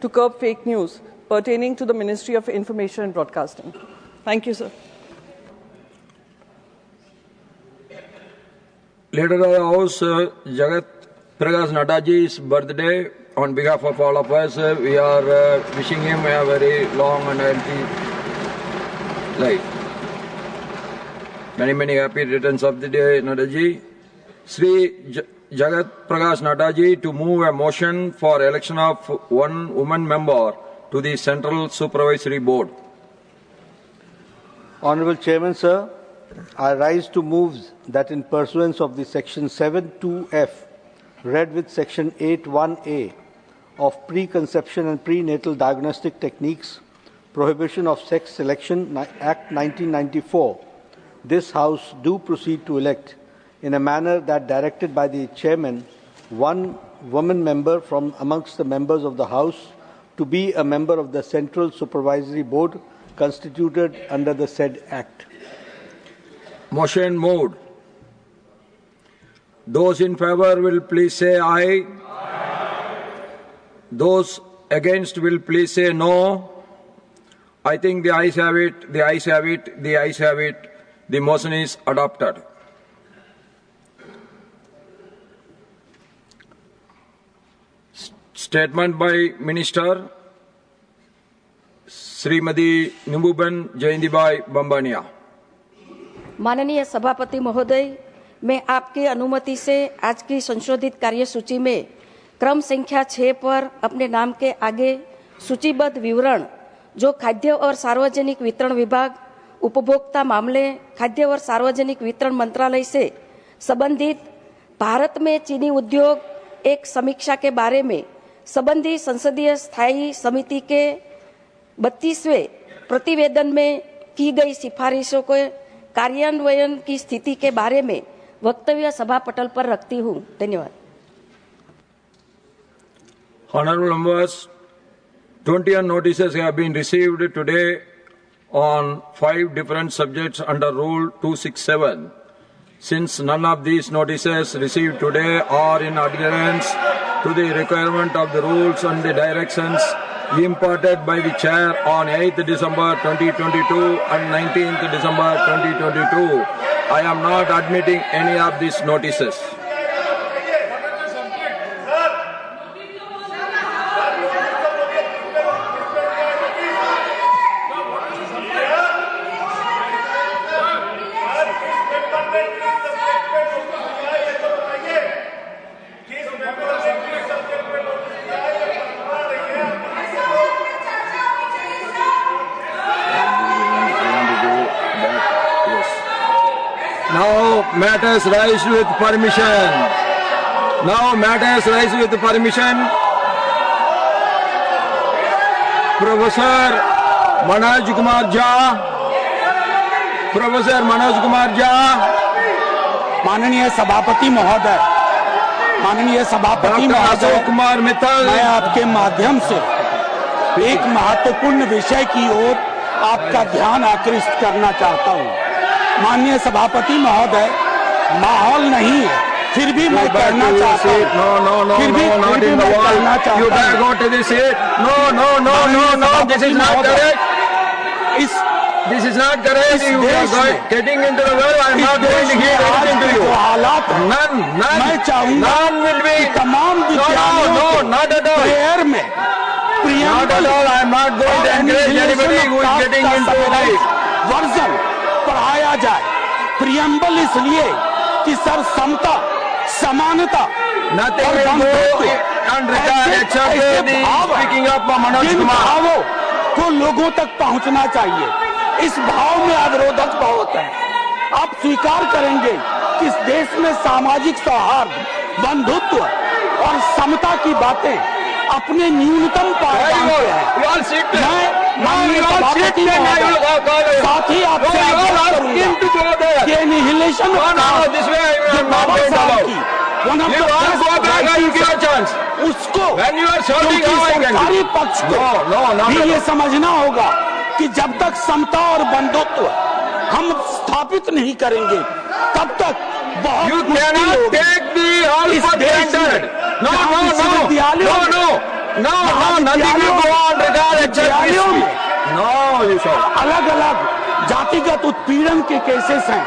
to curb fake news pertaining to the Ministry of Information and Broadcasting. Thank you, sir. Leader of the House, Jagat Prakash Naddaji's birthday. On behalf of all of us, we are wishing him a very long and healthy life. Many, many happy returns of the day, Naddaji. Sri Jagat Prakash Naddaji to move a motion for election of one woman member to the Central Supervisory Board. Honorable Chairman, sir, I rise to move that in pursuance of the Section 7(2)(f), read with Section 8(1)(a) of Preconception and Prenatal Diagnostic Techniques, Prohibition of Sex Selection Act 1994, this House do proceed to elect, in a manner that directed by the Chairman, one woman member from amongst the members of the House to be a member of the Central Supervisory Board constituted under the said Act. Motion moved. Those in favor will please say aye. Aye. Those against will please say no. I think the ayes have it, the ayes have it, the ayes have it. The motion is adopted. Statement by Minister Srimati Nimbuben Jayantibai Bambania. माननीय सभापति महोदय, मैं आपकी अनुमति से आज की संशोधित कार्यसूची में क्रम संख्या 6 पर अपने नाम के आगे सूचीबद्ध विवरण जो खाद्य और सार्वजनिक वितरण विभाग, उपभोक्ता मामले, खाद्य और सार्वजनिक वितरण मंत्रालय से संबंधित भारत में चीनी उद्योग एक समीक्षा के बारे में संबंधी संसदीय स्थायी समिति के 32वें प्रतिवेदन में की गई सिफारिशों को कार्यान्वयन की स्थिति के बारे में वक्तव्य सभा पटल पर रखती हूँ। धन्यवाद। Honorable members, 21 notices have been received today on 5 different subjects under Rule 267. Since none of these notices received today are in adherence to the requirement of the rules and the directions imparted by the Chair on 8th December 2022 and 19th December 2022, I am not admitting any of these notices. Now matters rise with permission. Professor Manoj Kumar Jha. माननीय सभापति महोदय, अशोक कुमार मित्तल, मैं आपके माध्यम से एक महत्वपूर्ण विषय की ओर आपका ध्यान आकृष्ट करना चाहता हूँ। माननीय सभापति महोदय, माहौल नहीं है, फिर भी मैं कहना चाहता हूँ। फिर भी मैं कहना चाहता हूँ। This is not correct. You are getting into the well. I am not going to hear anything to you. None. मैं चाहूँगा None will be. तमाम विद्यालयों not at all. प्रेयर में Not at all. I am not going to encourage anybody who is getting into this. Version पढ़ाया जाए। Preamble इसलिए कि sir समता, समानता, Nothing will go unregarded except the speaking up of Manoj Kumar. भावों को लोगों तक पहुंचना चाहिए। इस भाव में अवरोधक बहुत है। आप स्वीकार करेंगे कि इस देश में सामाजिक सौहार्द, बंधुत्व और समता की बातें अपने न्यूनतम पायदान पे है। मैं माननीय सभापति महोदय, साथ ही आपसे आग्रह करूंगा कि एनिहिलेशन उसको सरकारी पक्ष को भी ये समझना होगा कि जब तक समता और बंधुत्व हम स्थापित नहीं करेंगे तब तक बहुत मुश्किल होगी। इस देश में विद्यालयों No, nothing will go on record except विद्यालयों में No, you shall. अलग अलग जातिगत उत्पीड़न के केसेस हैं,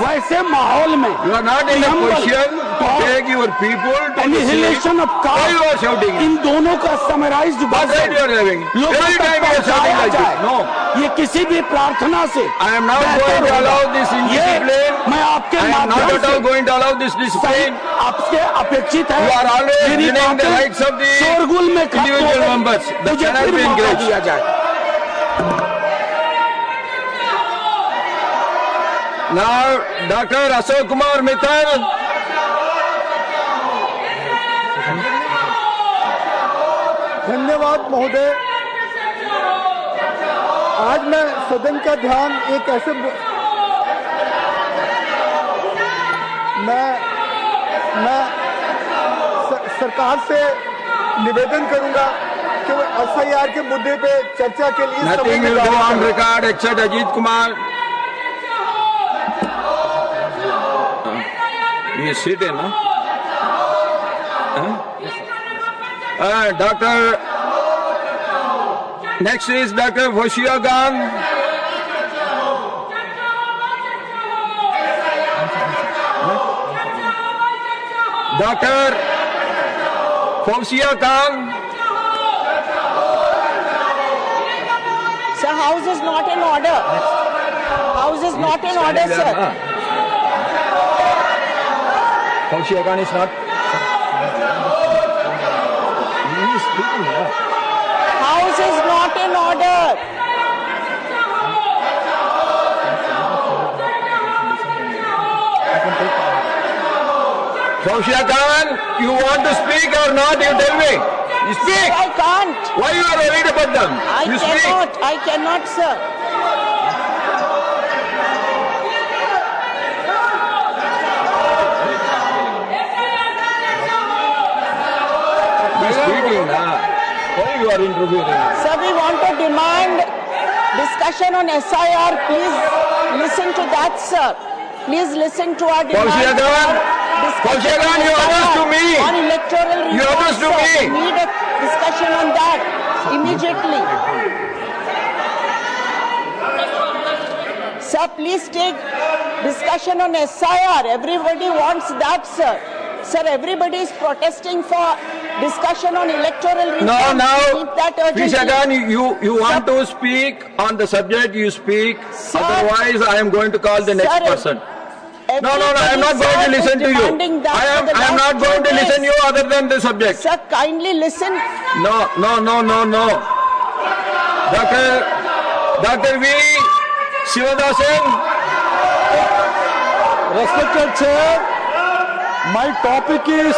वैसे माहौल में You are not in a position to take your people to the annihilation of Why you are shouting? इन दोनों का summarised What right you are having? Every time you are shouting like this. No. ये किसी भी प्रार्थना से I am not going to allow this indiscipline. मैं आपके I am not माध्यम at all going to allow this discipline. आपसे अपेक्षित है You are always मेरी denying the बातें rights of the शोरगुल में खत्म हो individual गई। members. That मुझे cannot फिर be मौका encouraged. दिया जाए। Now, Dr. Ashok Kumar Mittal. धन्यवाद महोदय। आज मैं सदन का ध्यान एक ऐसे मैं सरकार से निवेदन करूंगा कि वो एफआईआर के मुद्दे पे चर्चा के लिए Nothing will go on record except Ajit Kumar. He is sitting, no? Doctor. Next is Dr. Fauziya Khan. Dr. Fauziya Khan. Sir, house is not in order. House is not in order, sir. Fauziya Khan is not. He is speaking. House is not in order. Fauziya Khan, you want to speak or not? You tell me. You speak. I can't. Why you are worried about them? You speak. I cannot, sir. He is speaking. Why you are interfering? Sir, we want to demand discussion on SIR. Please listen to that, sir. Please listen to our demand. Fauziya Khan, Discussion Fauziya Khan, on you SIR, address to me. On electoral You reform, address to sir. me. We need a discussion on that immediately. Sir, please take discussion on SIR. Everybody wants that, sir. Sir, everybody is protesting for discussion on electoral reform. No, We now, need that urgently. Fauziya Khan, you want to speak on the subject, you speak. Sir. Otherwise, I am going to call the next Sir, person. No, I am not everybody, going to sir, listen is to you. demanding that I for the am last not going to 2 listen days. you other than the subject. Sir, kindly listen. No. Dr. V. Sivadasan. Respected Chair, my topic is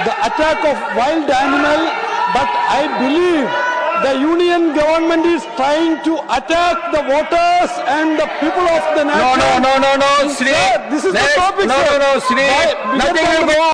the attack of wild animal, but I believe the union government is trying to attack the voters and the people of the nation. No, Sri. Sir, this is the topic, sir. No, Sri. Why- Nothing will go on.